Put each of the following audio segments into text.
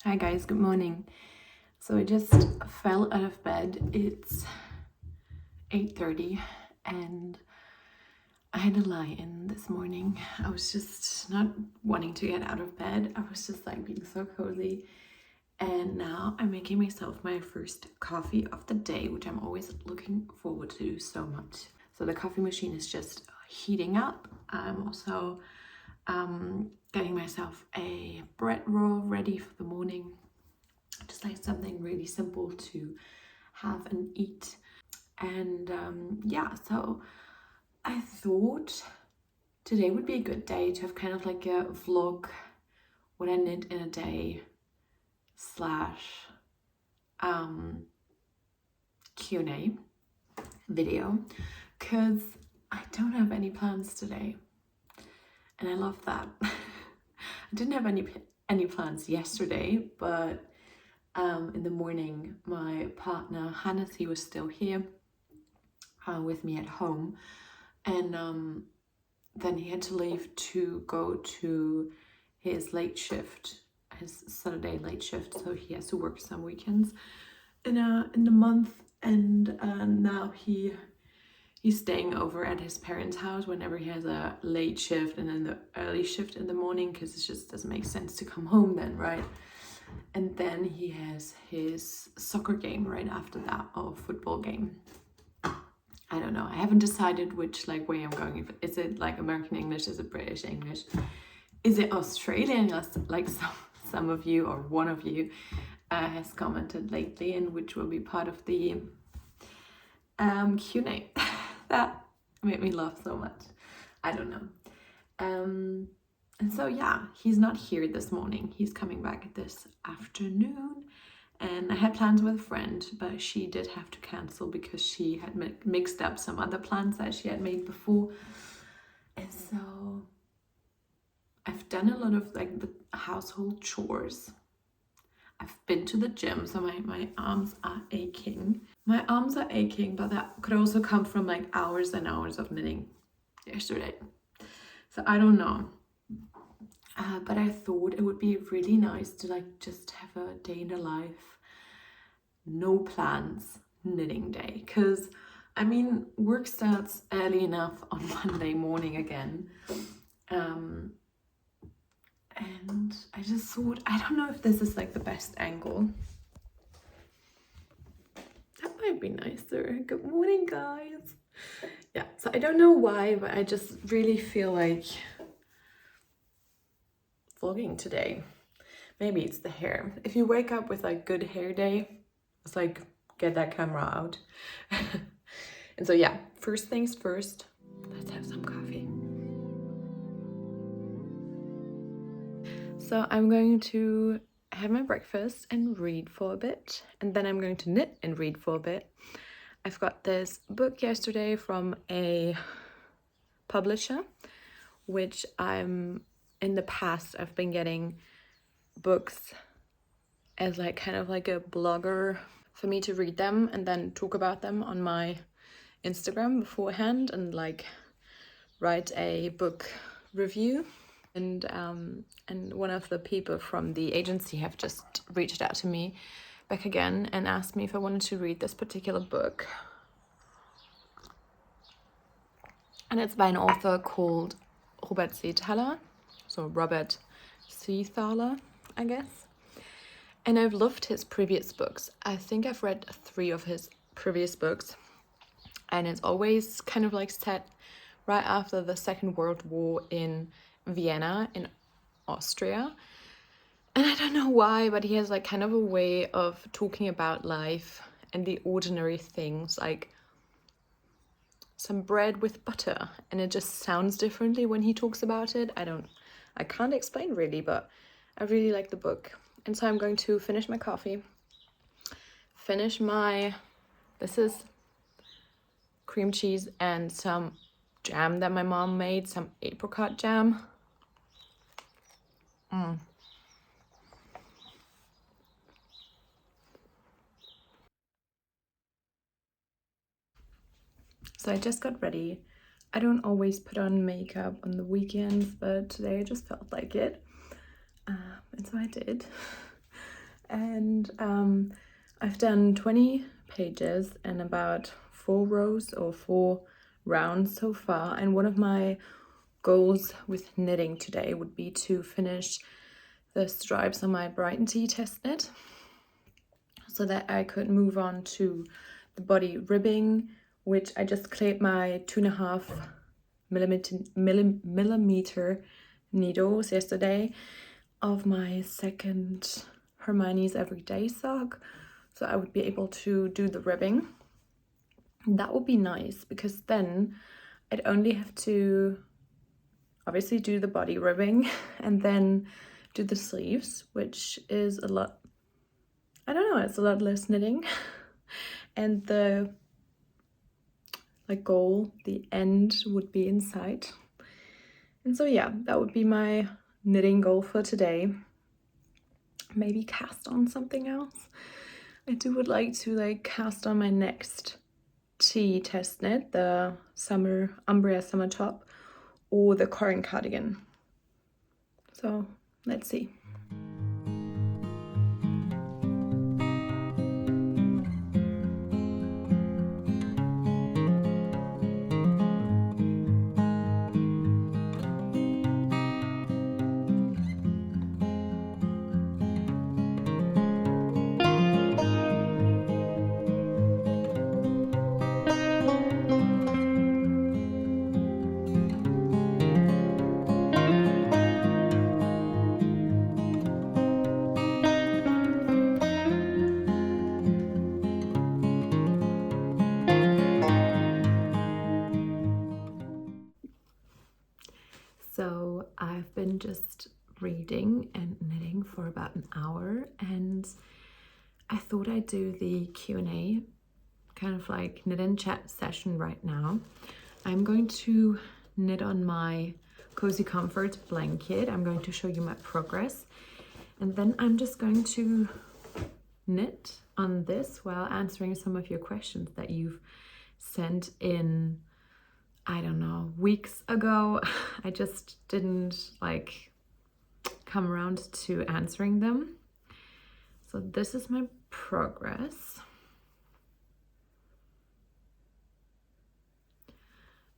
Hi guys, good morning. So I just fell out of bed. It's 8:30 and I had a lie-in this morning. I was just not wanting to get out of bed. I was just like being so cozy. And now I'm making myself my first coffee of the day, which I'm always looking forward to so much. So the coffee machine is just heating up. I'm also getting myself a bread roll ready for the morning. Just like something really simple to have and eat. And yeah, so I thought today would be a good day to have kind of like a vlog, what I knit in a day slash Q&A video, because I don't have any plans today, and I love that. I didn't have any plans yesterday, but in the morning my partner Hannes, he was still here with me at home, and then he had to leave to go to his late shift, his Saturday late shift, so he has to work some weekends in the month, and now he's staying over at his parents' house whenever he has a late shift and then the early shift in the morning, because it just doesn't make sense to come home then, right? And then he has his soccer game right after that, or football game. I don't know. I haven't decided which like way I'm going. Is it like American English? Is it British English? Is it Australian? Like some of you or one of you has commented lately, and which will be part of the Q&A. That made me laugh so much. I don't know. And so yeah, he's not here this morning. He's coming back this afternoon. And I had plans with a friend, but she did have to cancel because she had mixed up some other plans that she had made before. And so I've done a lot of like the household chores. I've been to the gym, so my arms are aching. My arms are aching, but that could also come from like hours and hours of knitting yesterday. So I don't know. But I thought it would be really nice to like just have a day in the life, no plans, knitting day. Because I mean, work starts early enough on Monday morning again. And I just thought, I don't know if this is like the best angle. That might be nicer. Good morning, guys. Yeah, so I don't know why, but I just really feel like vlogging today. Maybe it's the hair. If you wake up with like good hair day, it's like get that camera out. And so yeah, first things first, let's have some coffee. So I'm going to have my breakfast and read for a bit, and then I'm going to knit and read for a bit. I've got this book yesterday from a publisher, which in the past I've been getting books as like kind of like a blogger for me to read them and then talk about them on my Instagram beforehand and like write a book review. And one of the people from the agency have just reached out to me back again and asked me if I wanted to read this particular book. And it's by an author called Robert Seethaler. So Robert Seethaler, I guess. And I've loved his previous books. I think I've read 3 of his previous books. And it's always kind of like set right after the Second World War in Vienna in Austria. And I don't know why, but he has like kind of a way of talking about life and the ordinary things, like some bread with butter, and it just sounds differently when he talks about it. I can't explain really, but I really like the book. And so I'm going to finish my coffee, this is cream cheese and some jam that my mom made, some apricot jam. So I just got ready. I don't always put on makeup on the weekends, but today I just felt like it. And so I did. and I've done 20 pages and about 4 rows or 4 rounds so far, and one of my goals with knitting today would be to finish the stripes on my Brighton Tea test knit so that I could move on to the body ribbing, which I just cleared my 2.5 millimeter needles yesterday of my second Hermione's Everyday sock, so I would be able to do the ribbing. That would be nice because then I'd only have to obviously do the body ribbing and then do the sleeves, which is a lot, I don't know, it's a lot less knitting. And the goal, the end, would be in sight. And so yeah, that would be my knitting goal for today. Maybe cast on something else. I would like to cast on my next tea test knit, the Umbria summer top, or the Corin cardigan. So let's see. So I've been just reading and knitting for about an hour, and I thought I'd do the Q&A, kind of like knit and chat session right now. I'm going to knit on my Cozy Comfort blanket. I'm going to show you my progress, and then I'm just going to knit on this while answering some of your questions that you've sent in, I don't know, weeks ago. I just didn't come around to answering them. So this is my progress.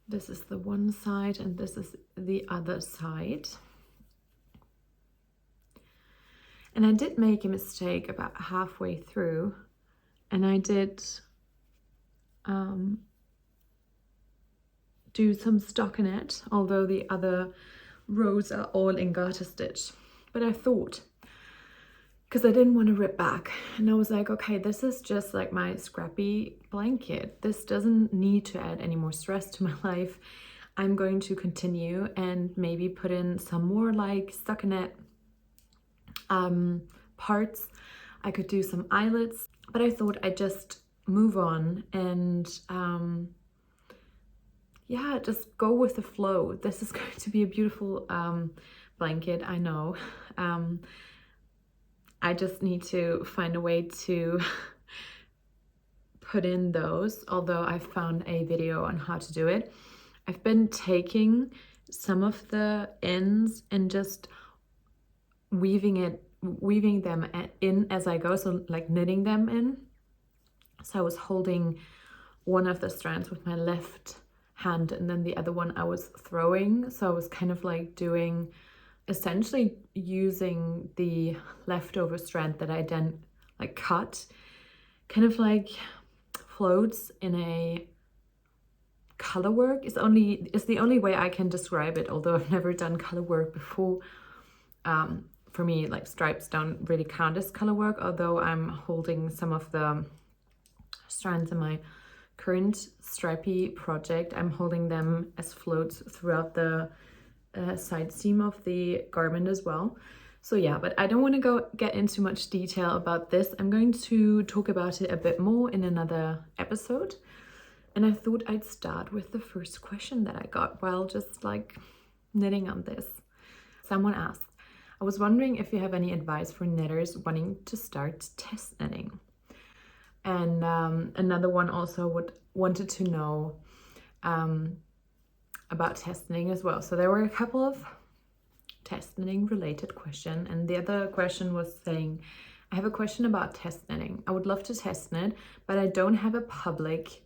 This is the one side and this is the other side. And I did make a mistake about halfway through, and I did do some stockinette, although the other rows are all in garter stitch. But I thought, because I didn't want to rip back, and I was like, okay, this is just like my scrappy blanket. This doesn't need to add any more stress to my life. I'm going to continue and maybe put in some more stockinette parts. I could do some eyelets, but I thought I'd just move on and yeah, just go with the flow. This is going to be a beautiful blanket, I know. I just need to find a way to put in those, although I found a video on how to do it. I've been taking some of the ends and just weaving them in as I go, so knitting them in. So I was holding one of the strands with my left hand and then the other one I was throwing. So I was kind of doing, essentially using the leftover strand that I then cut, kind of floats in a color work. It's the only way I can describe it, although I've never done color work before. For me, stripes don't really count as color work, although I'm holding some of the strands in my current stripy project. I'm holding them as floats throughout the side seam of the garment as well. So yeah, but I don't want to get into much detail about this. I'm going to talk about it a bit more in another episode. And I thought I'd start with the first question that I got while just knitting on this. Someone asked, I was wondering if you have any advice for knitters wanting to start test knitting. And another one also wanted to know about test knitting as well. So there were a couple of test knitting related questions, and the other question was saying, I have a question about test knitting. I would love to test knit, but I don't have a public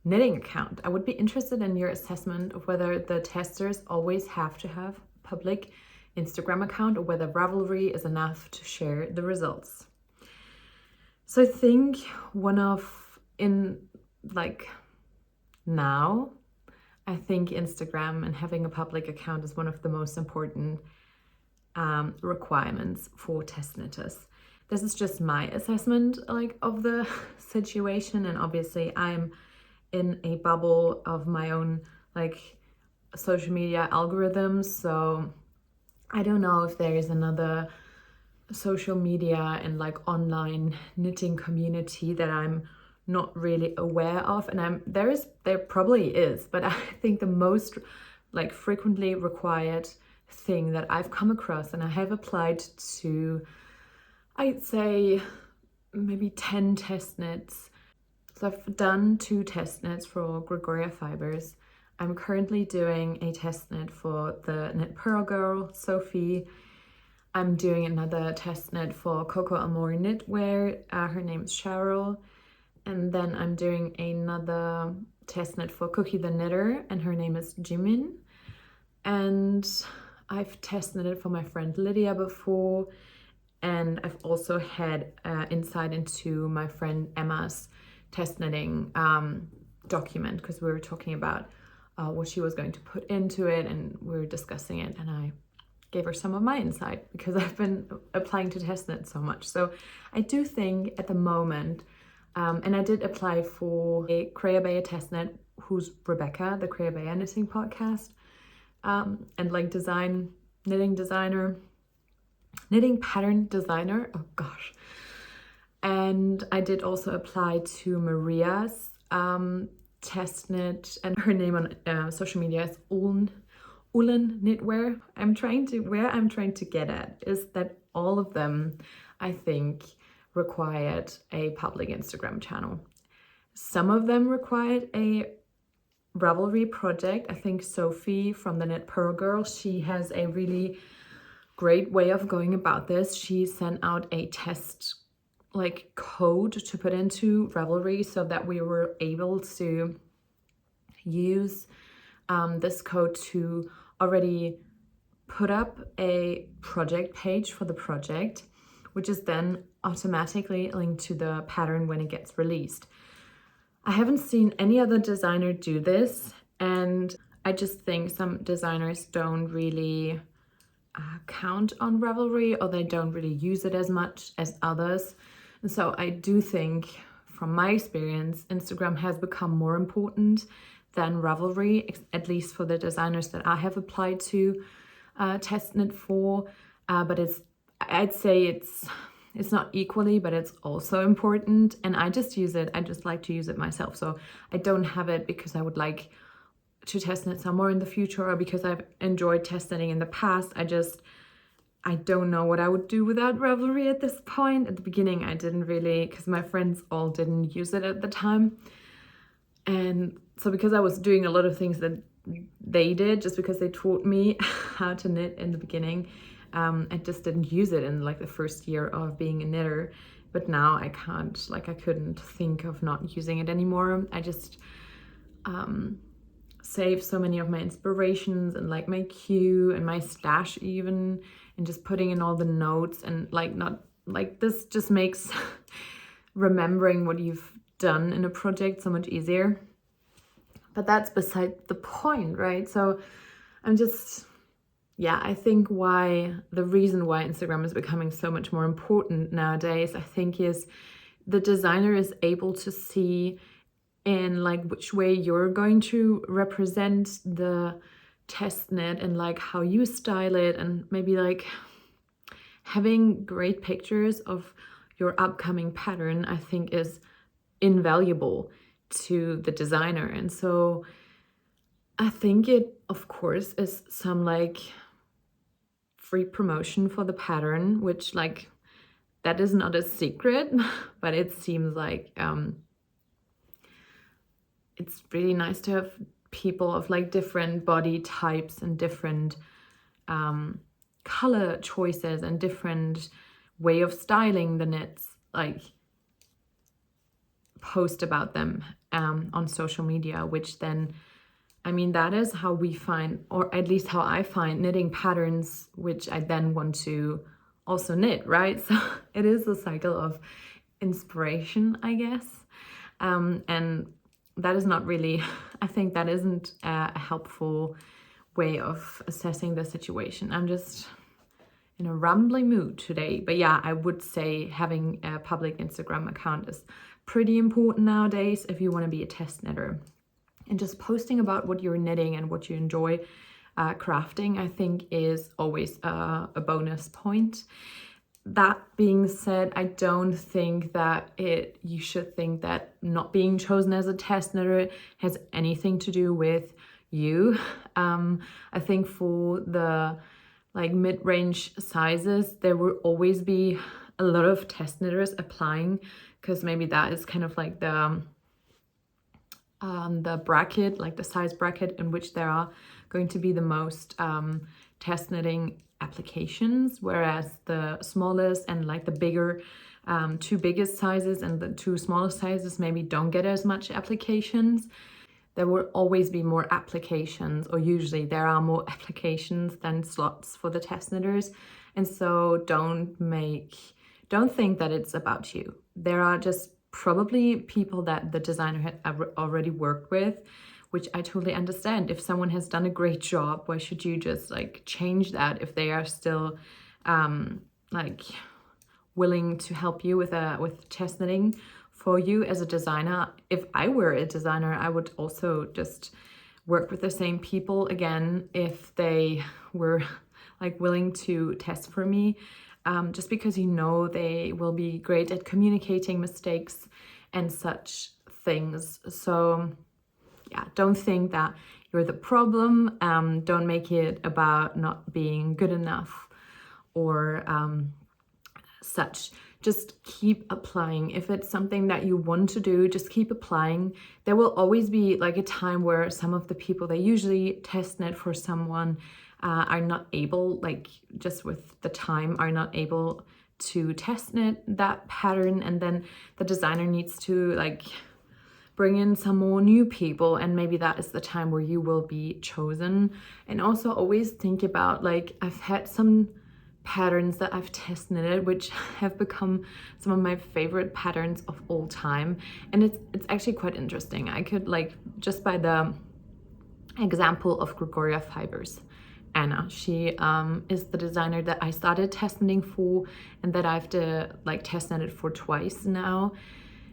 knitting account. I would be interested in your assessment of whether the testers always have to have a public Instagram account or whether Ravelry is enough to share the results. So I think now, I think Instagram and having a public account is one of the most important requirements for test knitters. This is just my assessment of the situation, and obviously I'm in a bubble of my own social media algorithms, so I don't know if there is another social media and online knitting community that I'm not really aware of, and there probably is, but I think the most frequently required thing that I've come across, and I have applied to, I'd say maybe 10 test knits. So I've done 2 test knits for Gregoria Fibers. I'm currently doing a test knit for the Knit Pearl Girl, Sophie. I'm doing another test knit for Coco Amore Knitwear. Her name's Cheryl. And then I'm doing another test knit for Cookie the Knitter, and her name is Jimin. And I've test knitted for my friend Lydia before, and I've also had insight into my friend Emma's test knitting document, because we were talking about what she was going to put into it, and we were discussing it, and I gave her some of my insight because I've been applying to test knit so much. So I do think at the moment, and I did apply for a Creabea test knit, who's Rebecca, the Creabea Knitting Podcast, and knitting pattern designer, oh gosh. And I did also apply to Maria's test knit, and her name on social media is Ulen Knitwear. Where I'm trying to get at is that all of them, I think, required a public Instagram channel. Some of them required a Ravelry project. I think Sophie from the Knit Pearl Girl, she has a really great way of going about this. She sent out a test code to put into Ravelry so that we were able to use this code to already put up a project page for the project, which is then automatically linked to the pattern when it gets released. I haven't seen any other designer do this, and I just think some designers don't really count on Ravelry, or they don't really use it as much as others. And so I do think, from my experience, Instagram has become more important than Ravelry, at least for the designers that I have applied to test knit for. But I'd say it's not equally, but it's also important. And I just like to use it myself. So I don't have it because I would like to test knit some more in the future, or because I've enjoyed test knitting in the past. I don't know what I would do without Ravelry at this point. At the beginning, I didn't really, because my friends all didn't use it at the time. And so because I was doing a lot of things that they did, just because they taught me how to knit in the beginning, I just didn't use it in the first year of being a knitter. But now I can't, I couldn't think of not using it anymore. I just save so many of my inspirations and my queue and my stash even, and just putting in all the notes, and this just makes remembering what you've done in a project so much easier. But that's beside the point, right? So I'm just, I think the reason why Instagram is becoming so much more important nowadays, I think, is the designer is able to see in which way you're going to represent the test knit, and how you style it, and maybe having great pictures of your upcoming pattern, I think, is invaluable to the designer. And so I think it, of course, is some free promotion for the pattern, which that is not a secret, but it seems it's really nice to have people of different body types and different color choices and different way of styling the knits, like post about them on social media, which then, I mean, that is how we find, or at least how I find knitting patterns, which I then want to also knit, right? So it is a cycle of inspiration, I guess. And that is not really, I think that isn't a helpful way of assessing the situation. I'm just in a rambling mood today. But yeah, I would say having a public Instagram account is pretty important nowadays if you want to be a test knitter. And just posting about what you're knitting and what you enjoy crafting, I think is always a bonus point. That being said, I don't think that you should think that not being chosen as a test knitter has anything to do with you. I think for the like mid-range sizes, there will always be a lot of test knitters applying, because maybe that is kind of like the bracket, like the size bracket in which there are going to be the most test knitting applications, whereas the smallest and like the bigger two biggest sizes and the two smallest sizes maybe don't get as much applications. There will always be more applications, or usually there are more applications than slots for the test knitters. And so don't think that it's about you. There are just probably people that the designer had already worked with, which I totally understand. If someone has done a great job, why should you just like change that if they are still like willing to help you with test knitting for you as a designer? If I were a designer, I would also just work with the same people again if they were like willing to test for me. Just because you know they will be great at communicating mistakes and such things. So yeah, don't think that you're the problem. Don't make it about not being good enough or such. Just keep applying. If it's something that you want to do, just keep applying. There will always be like a time where some of the people that usually test knit for someone are not able, like just with the time, are not able to test knit that pattern, and then the designer needs to like bring in some more new people, and maybe that is the time where you will be chosen. And also always think about, like, I've had some patterns that I've test knitted which have become some of my favorite patterns of all time, and it's actually quite interesting. I could, like, just by the example of Gregoria Fibers, Anna, she is the designer that I started test knitting for and that I've test knitted for twice now.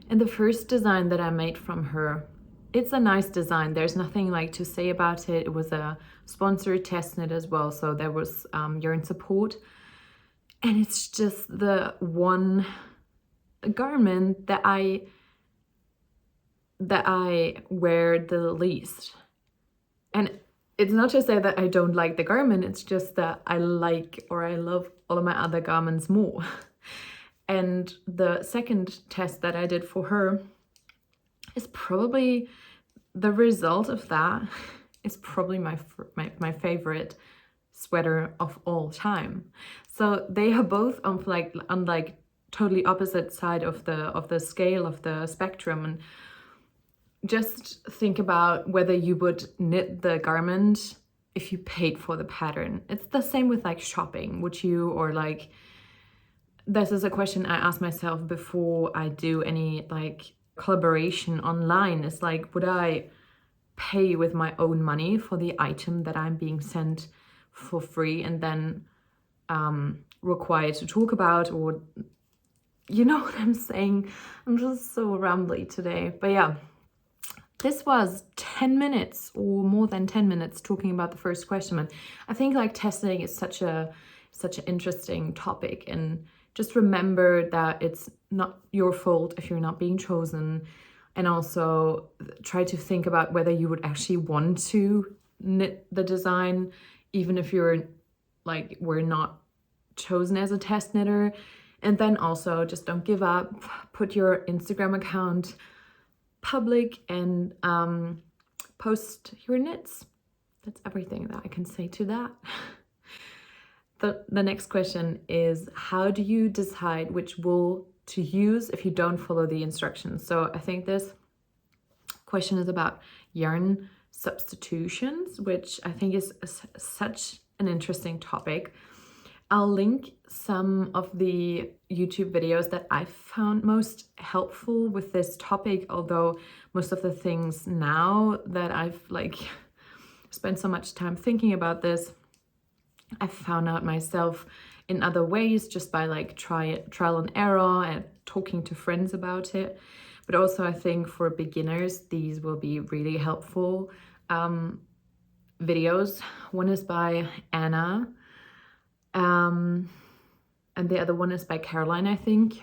And the first design that I made from her, it's a nice design. There's nothing like to say about it. It was a sponsored test knit as well, so there was yarn support. And it's just the one garment that I wear the least. And it's not to say that I don't like the garment, it's just that I like, or I love all of my other garments more. And the second test that I did for her is probably the result of that is probably my favorite sweater of all time. So they are both on like totally opposite side of the scale of the spectrum. And just think about whether you would knit the garment if you paid for the pattern. It's the same with like shopping. Would you, or like, this is a question I ask myself before I do any like collaboration online. It's like, would I pay with my own money for the item that I'm being sent for free and then required to talk about? Or, you know what I'm saying? I'm just so rambly today. But yeah, this was 10 minutes or more than 10 minutes talking about the first question. And I think like testing is such an interesting topic, and just remember that it's not your fault if you're not being chosen. And also try to think about whether you would actually want to knit the design, even if you're like, we're not chosen as a test knitter. And then also just don't give up. Put your Instagram account public and post your knits. That's everything that I can say to that. the next question is, how do you decide which wool to use if you don't follow the instructions? So I think this question is about yarn substitutions, which I think is such an interesting topic. I'll link some of the YouTube videos that I found most helpful with this topic, although most of the things now that I've like spent so much time thinking about this, I found out myself in other ways, just by like trial and error and talking to friends about it. But also I think for beginners, these will be really helpful videos. One is by Anna, and the other one is by Caroline, I think.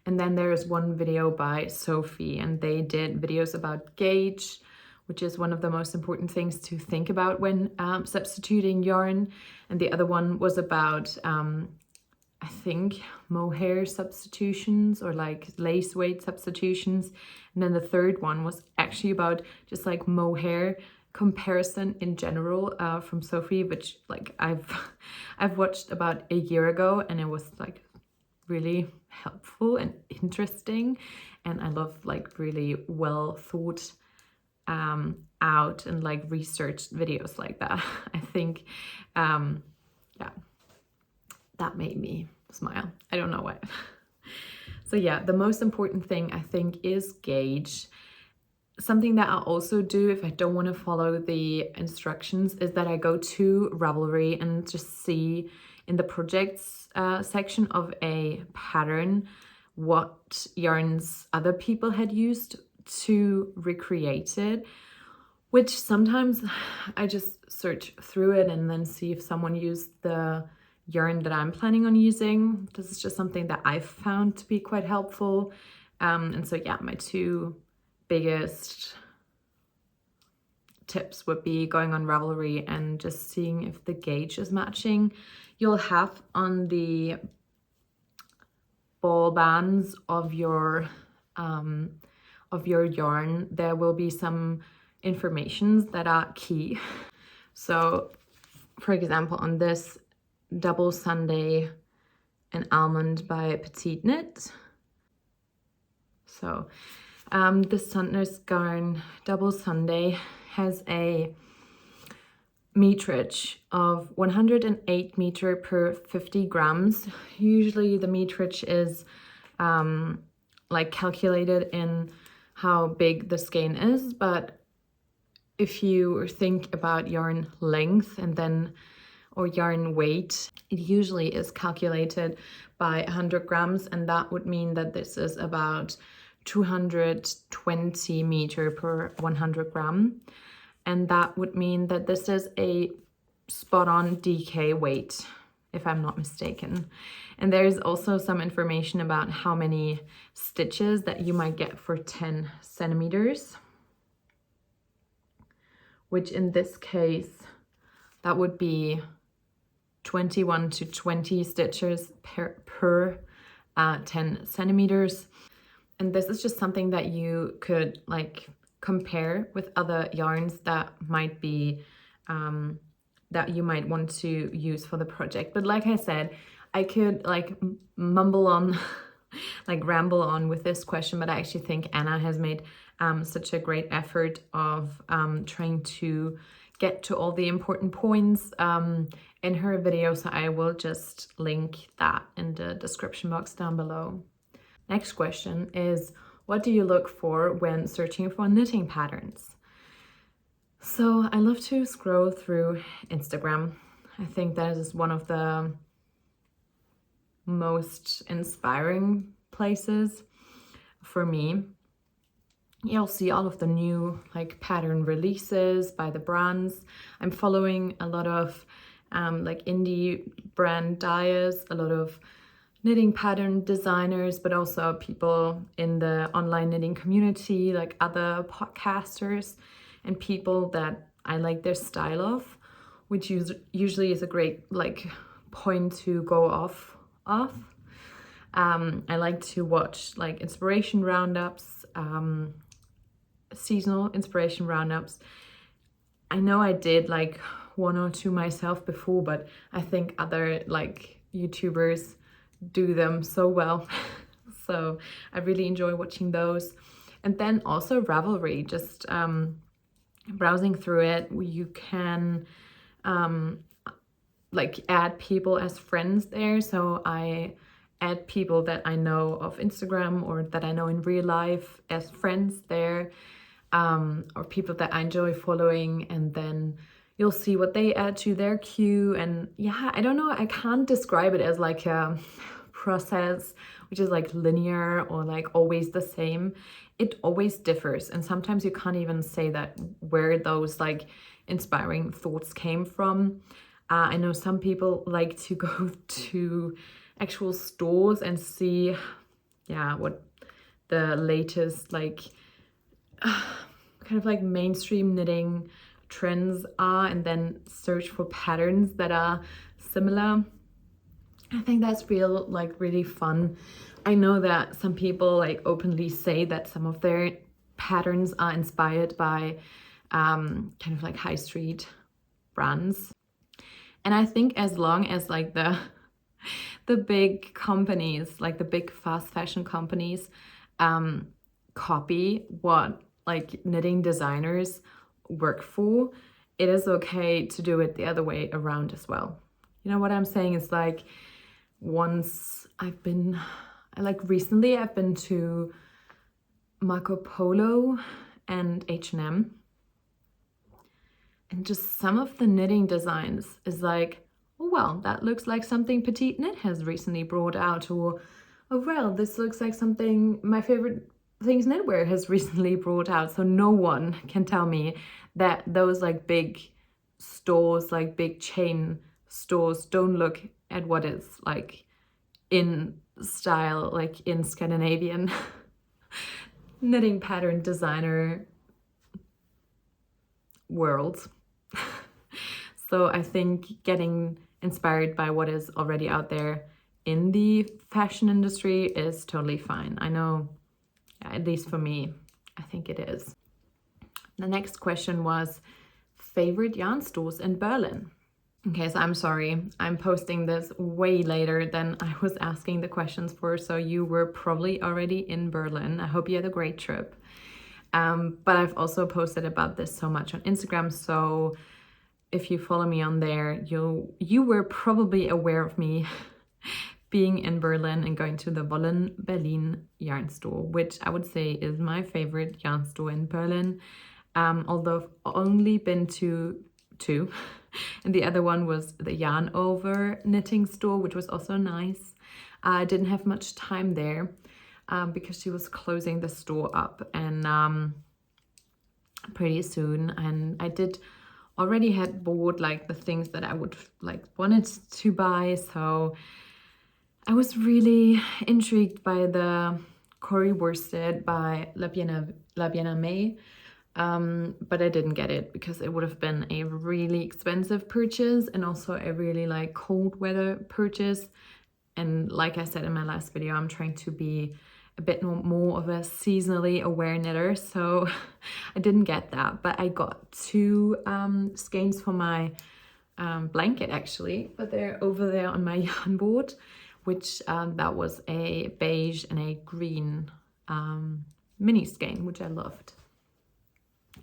And then there's one video by Sophie, and they did videos about gauge, which is one of the most important things to think about when substituting yarn. And the other one was about, I think, mohair substitutions or like lace weight substitutions. And then the third one was actually about just like mohair comparison in general from Sophie, which like I've watched about a year ago, and it was like really helpful and interesting. And I love like really well thought out and like researched videos like that. I think yeah, that made me smile. I don't know why. So yeah, the most important thing I think is gauge. Something that I'll also do if I don't want to follow the instructions is that I go to Revelry and just see in the projects section of a pattern what yarns other people had used to recreate it, which sometimes I just search through it and then see if someone used the yarn that I'm planning on using. This is just something that I've found to be quite helpful. And so yeah, my two biggest tips would be going on Ravelry and just seeing if the gauge is matching. You'll have on the ball bands of your yarn, there will be some informations that are key. So for example, on this Double Sunday and Almond by Petite Knit. So this Sandnes Garn Double Sunday has a meterage of 108 meter per 50 grams. Usually the meterage is like calculated in how big the skein is, but if you think about yarn length and then or yarn weight, it usually is calculated by 100 grams, and that would mean that this is about 220 meter per 100 gram, and that would mean that this is a spot-on DK weight, if I'm not mistaken. And there's also some information about how many stitches that you might get for 10 centimeters, which in this case, that would be 21 to 20 stitches per 10 centimeters. And this is just something that you could like compare with other yarns that might be, that you might want to use for the project. But like I said, I could like mumble on, like ramble on with this question, but I actually think Anna has made such a great effort of trying to get to all the important points in her video, so I will just link that in the description box down below. Next question is, what do you look for when searching for knitting patterns? So I love to scroll through Instagram. I think that is one of the most inspiring places for me. You'll see all of the new like pattern releases by the brands. I'm following a lot of like indie brand dyers, a lot of knitting pattern designers, but also people in the online knitting community, like other podcasters and people that I like their style of, which usually is a great like point to go off of. I like to watch like inspiration roundups, seasonal inspiration roundups. I know I did like one or two myself before, but I think other like YouTubers do them so well. So I really enjoy watching those. And then also Revelry, just browsing through it, you can like add people as friends there. So I add people that I know of Instagram or that I know in real life as friends there, or people that I enjoy following, and then you'll see what they add to their queue. And yeah, I don't know, I can't describe it as like a process which is like linear or like always the same. It always differs, and sometimes you can't even say that where those like inspiring thoughts came from. I know some people like to go to actual stores and see, yeah, what the latest like kind of like mainstream knitting trends are, and then search for patterns that are similar. I think that's really fun. I know that some people like openly say that some of their patterns are inspired by kind of like high street brands. And I think as long as like the big companies, like the big fast fashion companies, copy what like knitting designers work for, it is okay to do it the other way around as well. You know what I'm saying? It's like, once recently I've been to Marco Polo and H&M, and just some of the knitting designs is like, oh well, that looks like something Petite Knit has recently brought out, or oh well, this looks like something My Favorite Things Knitwear has recently brought out. So no one can tell me that those like big stores, like big chain stores, don't look at what is like in style, like in Scandinavian knitting pattern designer world. So I think getting inspired by what is already out there in the fashion industry is totally fine. I know, at least for me, I think it is. The next question was favorite yarn stores in Berlin. Okay, so I'm sorry, I'm posting this way later than I was asking the questions for, so you were probably already in Berlin. I hope you had a great trip. But I've also posted about this so much on Instagram, so if you follow me on there, you were probably aware of me being in Berlin and going to the Wollen Berlin yarn store, which I would say is my favorite yarn store in Berlin. Although I've only been to two, and the other one was the Eleaonr knitting store, which was also nice. I didn't have much time there because she was closing the store up and pretty soon, and I already had bought like the things that I would like wanted to buy, so I was really intrigued by the Corey worsted by La Bien May. But I didn't get it because it would have been a really expensive purchase and also a really like cold weather purchase. And like I said in my last video, I'm trying to be a bit more of a seasonally aware knitter, so I didn't get that. But I got two skeins for my blanket actually, but they're over there on my yarn board, which that was a beige and a green mini skein, which I loved.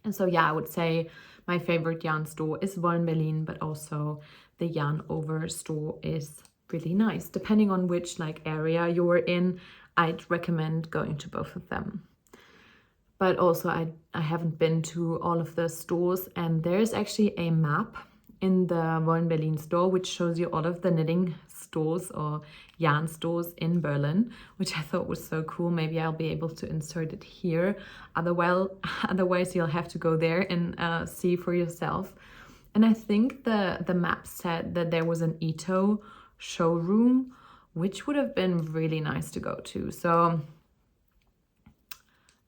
And so yeah, I would say my favorite yarn store is Wollen Berlin, but also the Eleaonr store is really nice. Depending on which like area you're in, I'd recommend going to both of them. But also I haven't been to all of the stores, and there's actually a map in the Wollen Berlin store which shows you all of the knitting stores or yarn stores in Berlin, which I thought was so cool. Maybe I'll be able to insert it here. Otherwise you'll have to go there and see for yourself. And I think the map said that there was an Ito showroom, which would have been really nice to go to. So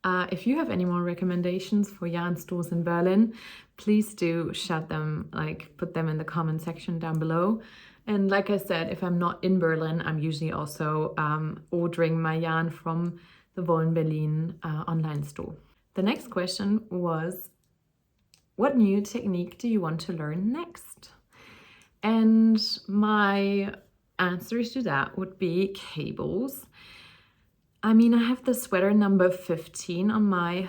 if you have any more recommendations for yarn stores in Berlin, please do shout them, like put them in the comment section down below. And like I said, if I'm not in Berlin, I'm usually also ordering my yarn from the Wollen Berlin online store. The next question was what new technique do you want to learn next? And my answers to that would be cables. I mean, I have the sweater number 15 on my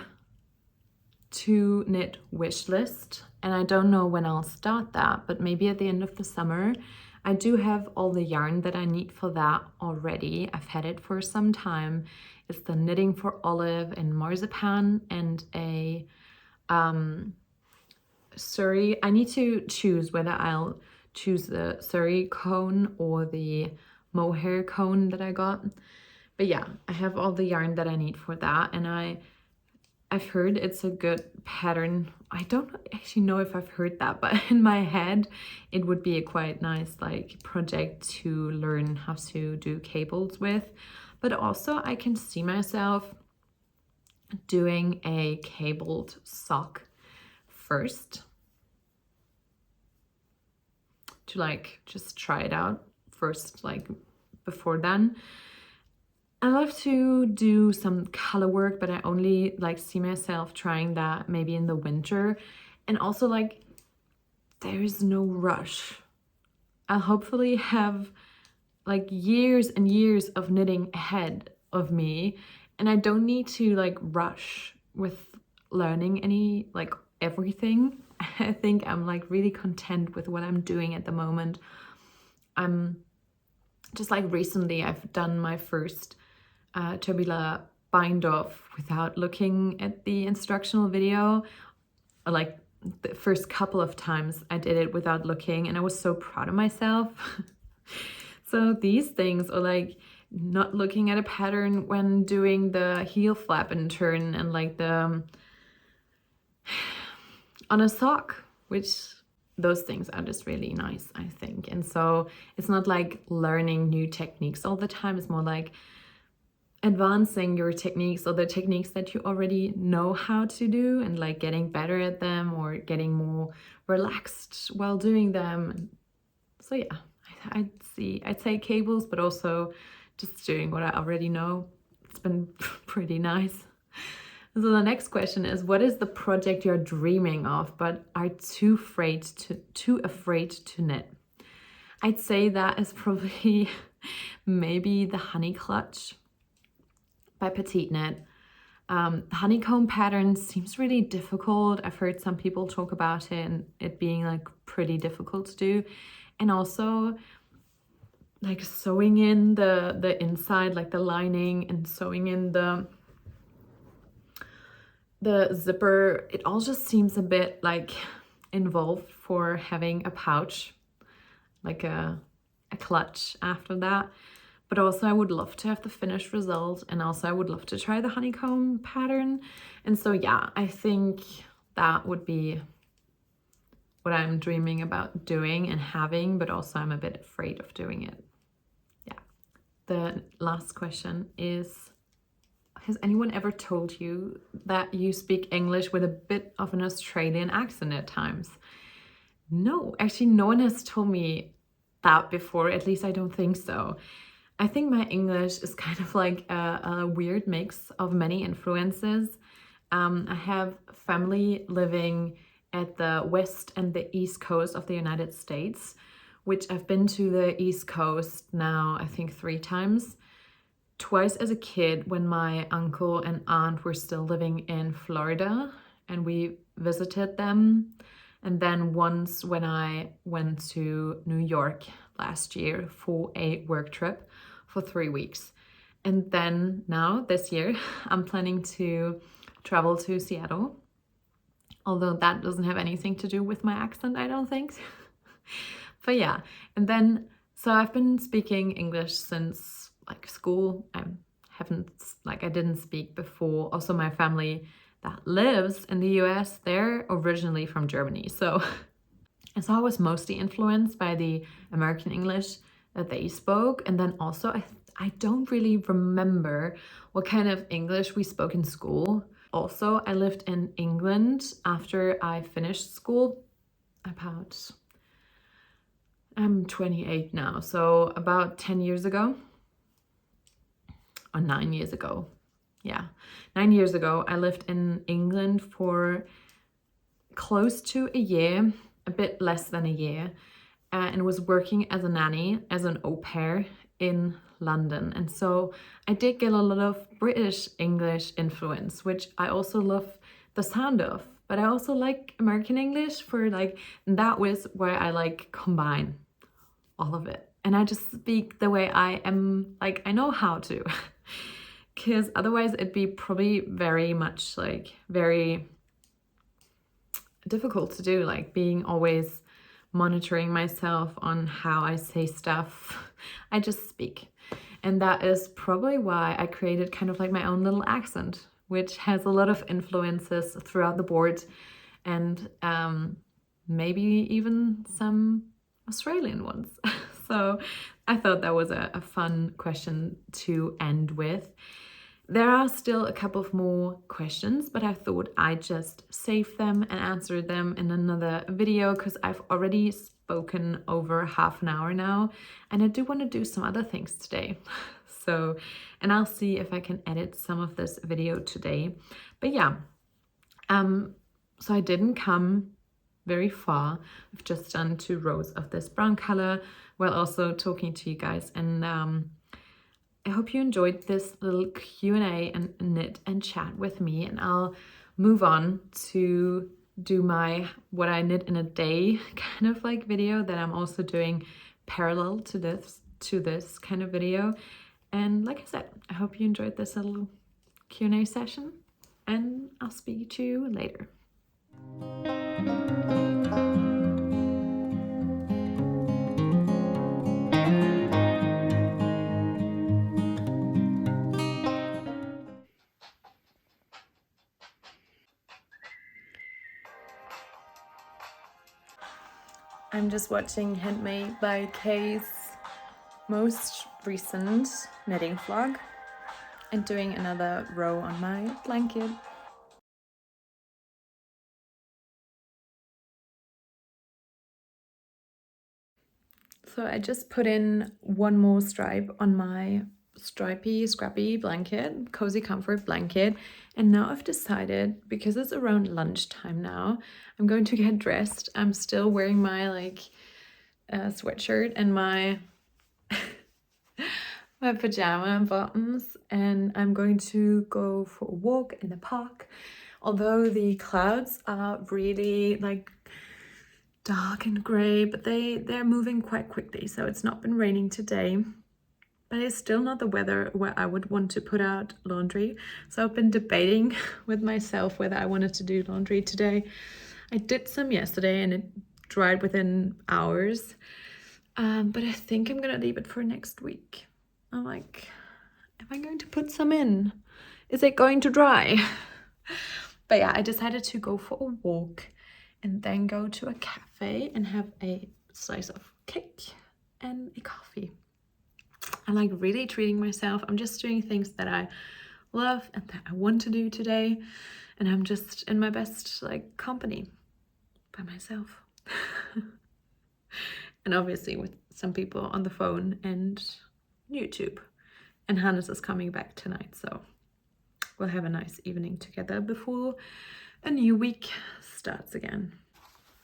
to knit wish list, and I don't know when I'll start that, but maybe at the end of the summer. I do have all the yarn that I need for that already. I've had it for some time. It's the Knitting for Olive and Marzipan and a Surrey. I need to choose whether I'll choose the Surrey cone or the mohair cone that I got. But yeah, I have all the yarn that I need for that, and I've heard it's a good pattern. I don't actually know if I've heard that, but in my head, it would be a quite nice like project to learn how to do cables with. But also I can see myself doing a cabled sock first to like just try it out first, like before then. I love to do some color work, but I only like see myself trying that maybe in the winter. And also like there's no rush. I'll hopefully have like years and years of knitting ahead of me, and I don't need to like rush with learning any like everything. I think I'm like really content with what I'm doing at the moment. I'm just like recently I've done my first tubular bind off without looking at the instructional video. Like the first couple of times I did it without looking, and I was so proud of myself. So these things are like not looking at a pattern when doing the heel flap and turn, and like the on a sock, which those things are just really nice, I think. And so it's not like learning new techniques all the time. It's more like advancing your techniques or the techniques that you already know how to do, and like getting better at them or getting more relaxed while doing them. So yeah, I'd say cables, but also just doing what I already know. It's been pretty nice. So the next question is, what is the project you're dreaming of but are too afraid to knit? I'd say that is probably maybe the honey clutch by Petite Knit. The honeycomb pattern seems really difficult. I've heard some people talk about it and it being like pretty difficult to do, and also like sewing in the inside, like the lining, and sewing in the zipper. It all just seems a bit like involved for having a pouch, like a clutch after that. But also I would love to have the finished result, and also I would love to try the honeycomb pattern. And so yeah, I think that would be what I'm dreaming about doing and having, but also I'm a bit afraid of doing it. Yeah. The last question is, has anyone ever told you that you speak English with a bit of an Australian accent at times? No, actually no one has told me that before, at least I don't think so. I think my English is kind of like a weird mix of many influences. I have family living at the west and the east coast of the United States, which I've been to the East Coast now, I think 3 times. Twice as a kid when my uncle and aunt were still living in Florida and we visited them. And then once when I went to New York last year for a work trip for 3 weeks. And then now this year, I'm planning to travel to Seattle. Although that doesn't have anything to do with my accent, I don't think. But yeah, and then, so I've been speaking English since like school. I didn't speak before. Also my family that lives in the US, they're originally from Germany. So I was mostly influenced by the American English that they spoke. And then also I don't really remember what kind of English we spoke in school. Also, I lived in England after I finished school I'm 28 now, so about 10 years ago, or 9 years ago. Yeah, 9 years ago, I lived in England for close to a year, a bit less than a year, and was working as a nanny, as an au pair in London. And so I did get a lot of British English influence, which I also love the sound of, but I also like American English for like, and that was where I like combine all of it. And I just speak the way I am, like I know how to, because otherwise it'd be probably very much like very difficult to do, like being always monitoring myself on how I say stuff. I just speak. And that is probably why I created kind of like my own little accent, which has a lot of influences throughout the board, and maybe even some Australian ones. So I thought that was a fun question to end with. There are still a couple of more questions, but I thought I'd just save them and answer them in another video, because I've already spoken over half an hour now, and I do want to do some other things today. So, and I'll see if I can edit some of this video today. But yeah, so I didn't come very far. I've just done 2 rows of this brown color while also talking to you guys, and I hope you enjoyed this little Q&A and knit and chat with me, and I'll move on to do my what I knit in a day kind of like video that I'm also doing parallel to this kind of video. And like I said, I hope you enjoyed this little Q&A session, and I'll speak to you later. I'm just watching Handmade by Kay's most recent knitting vlog and doing another row on my blanket. So I just put in 1 more stripe on my stripy, scrappy blanket, cozy comfort blanket. And now I've decided, because it's around lunchtime now, I'm going to get dressed. I'm still wearing my like sweatshirt and my my pajama bottoms, and I'm going to go for a walk in the park. Although the clouds are really like dark and gray, but they're moving quite quickly, so it's not been raining today. But it's still not the weather where I would want to put out laundry. So I've been debating with myself whether I wanted to do laundry today. I did some yesterday and it dried within hours. But I think I'm gonna leave it for next week. I'm like, am I going to put some in? Is it going to dry? But yeah, I decided to go for a walk and then go to a cafe and have a slice of cake and a coffee. I'm like really treating myself. I'm just doing things that I love and that I want to do today. And I'm just in my best like company by myself. And obviously with some people on the phone and YouTube. And Hannes is coming back tonight, so we'll have a nice evening together before a new week starts again.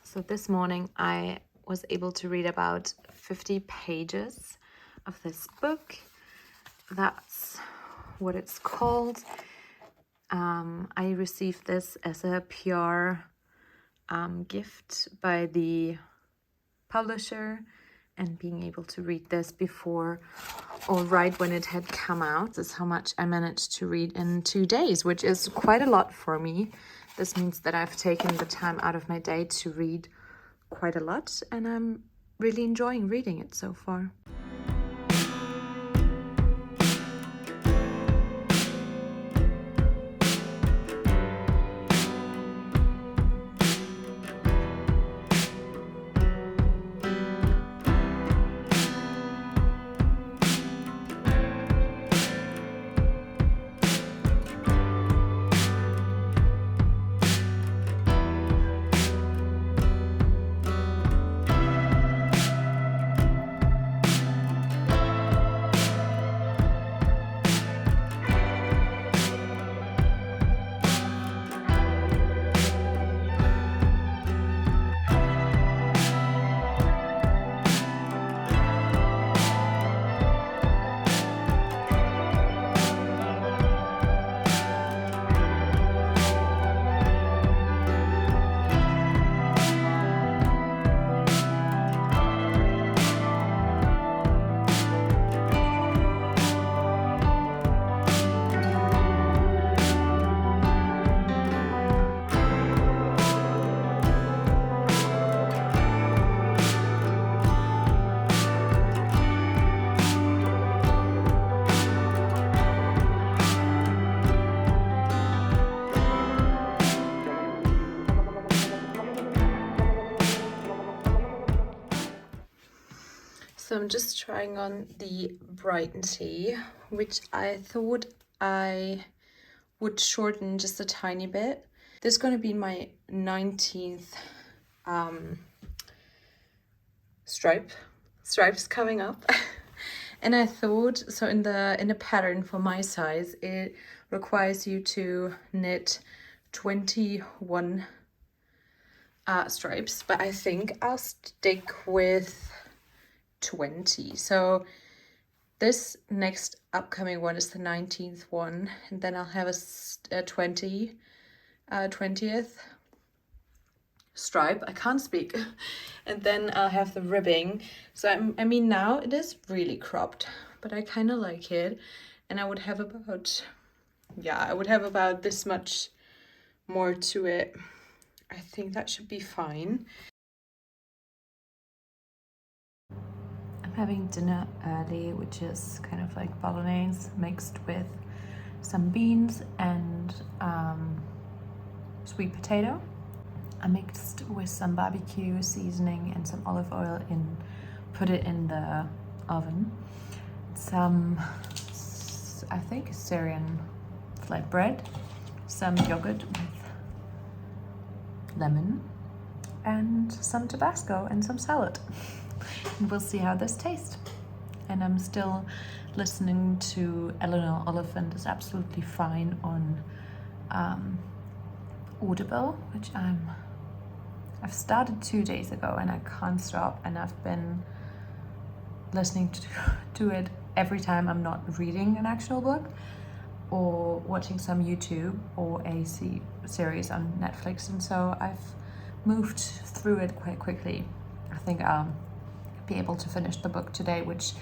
So this morning I was able to read about 50 pages of this book. That's what it's called. I received this as a PR gift by the publisher, and being able to read this before or right when it had come out is how much I managed to read in 2 days, which is quite a lot for me. This means that I've taken the time out of my day to read quite a lot, and I'm really enjoying reading it so far. I'm just trying on the Brighton tee, which I thought I would shorten just a tiny bit. This is going to be my 19th stripes coming up. And I thought, so in the pattern for my size, it requires you to knit 21 stripes, but I think I'll stick with 20. So this next upcoming one is the 19th one, and then I'll have a 20th stripe. I can't speak. And then I'll have the ribbing. So I mean, now it is really cropped, but I kind of like it. And I would have about, yeah, I would have about this much more to it. I think that should be fine. I'm having dinner early, which is kind of like bolognese mixed with some beans and sweet potato. I mixed with some barbecue seasoning and some olive oil and put it in the oven. Some, I think, Syrian flatbread, some yogurt with lemon, and some Tabasco and some salad. And we'll see how this tastes. And I'm still listening to Eleaonr. Oliphant is absolutely fine on Audible, which I've started 2 days ago and I can't stop, and I've been listening to it every time I'm not reading an actual book or watching some YouTube or a series on Netflix, and so I've moved through it quite quickly. I think I'll be able to finish the book today, which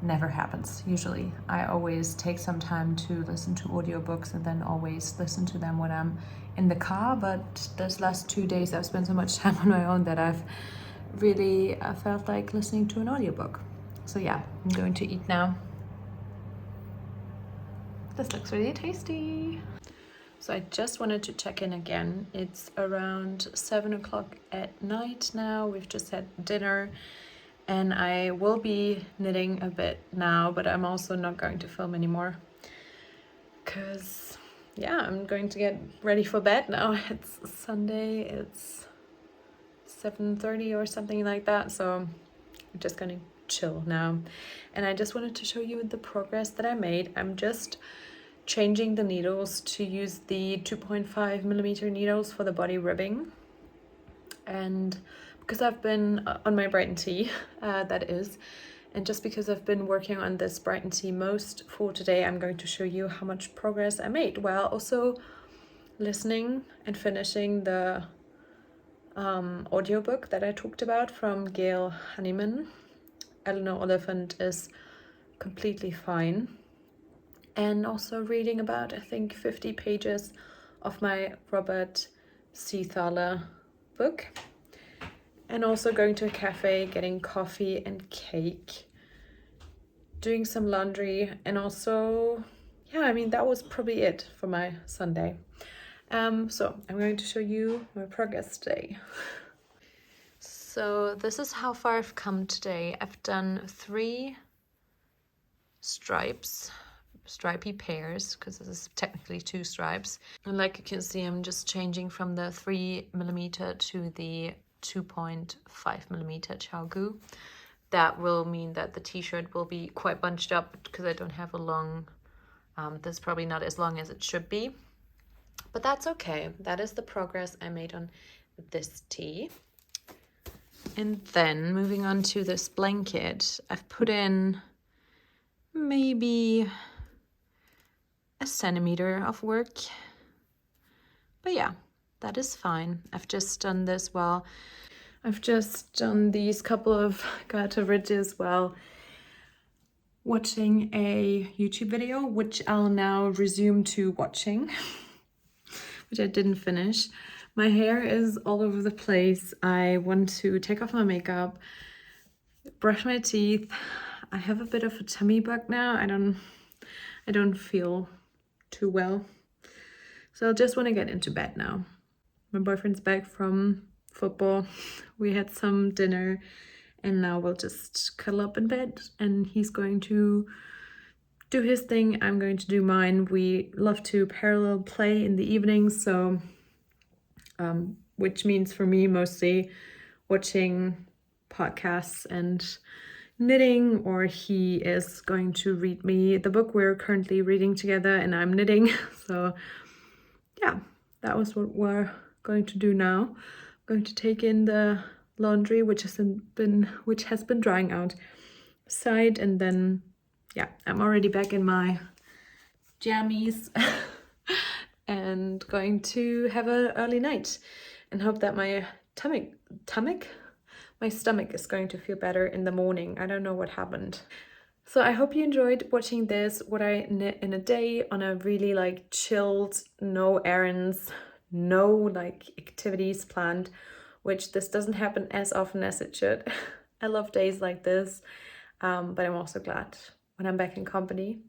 never happens. Usually I always take some time to listen to audiobooks and then always listen to them when I'm in the car, but this last 2 days I've spent so much time on my own that I felt like listening to an audiobook. So yeah, I'm going to eat now. This looks really tasty. So I just wanted to check in again. It's around 7 o'clock at night now. We've just had dinner and I will be knitting a bit now, but I'm also not going to film anymore because yeah, I'm going to get ready for bed now. It's Sunday, it's 7:30 or something like that, so I'm just gonna chill now. And I just wanted to show you the progress that I made. I'm just changing the needles to use the 2.5mm needles for the body ribbing, and because I've been on my Brighton tee, that is, and just because I've been working on this Brighton tee most for today, I'm going to show you how much progress I made while also listening and finishing the audiobook that I talked about from Gail Honeyman. Eleaonr. Oliphant is completely fine. And also reading about, I think, 50 pages of my Robert Seethaler book. And also going to a cafe, getting coffee and cake, doing some laundry, and also, yeah, I mean, that was probably it for my Sunday. So I'm going to show you my progress today. So this is how far I've come today. I've done 3 stripy pairs, because this is technically 2 stripes. And like you can see, I'm just changing from the 3mm to the 2.5mm Chaogu. That will mean that the t-shirt will be quite bunched up because I don't have a long, this is probably not as long as it should be, but that's okay. That is the progress I made on this tee. And then moving on to this blanket, I've put in maybe a centimeter of work, but yeah, that is fine. I've just done this while I've just done these couple of garter ridges while watching a YouTube video, which I'll now resume to watching, which I didn't finish. My hair is all over the place. I want to take off my makeup, brush my teeth. I have a bit of a tummy bug now. I don't feel too well. So I just want to get into bed now. My boyfriend's back from football. We had some dinner and now we'll just cuddle up in bed, and he's going to do his thing, I'm going to do mine. We love to parallel play in the evenings, so which means for me mostly watching podcasts and knitting, or he is going to read me the book we're currently reading together and I'm knitting. So yeah, that was what we're going to do now. I'm going to take in the laundry, which has been drying outside, and then yeah, I'm already back in my jammies and going to have an early night and hope that my stomach is going to feel better in the morning. I don't know what happened. So I hope you enjoyed watching this, what I knit in a day on a really like chilled, no errands, no like activities planned, which this doesn't happen as often as it should. I love days like this, but I'm also glad when I'm back in company,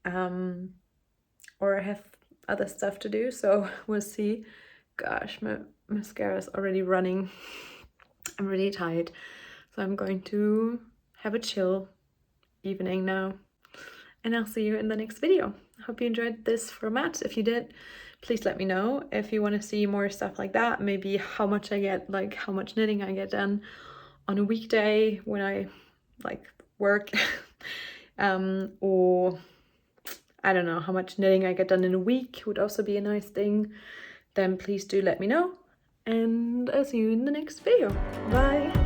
or I have other stuff to do, so we'll see. Gosh, my mascara is already running. I'm really tired, so I'm going to have a chill evening now, and I'll see you in the next video. I hope you enjoyed this format. If you did, please let me know if you want to see more stuff like that, maybe how much I get, like how much knitting I get done on a weekday when I like work. Or I don't know, how much knitting I get done in a week would also be a nice thing. Then please do let me know, and I'll see you in the next video. Bye!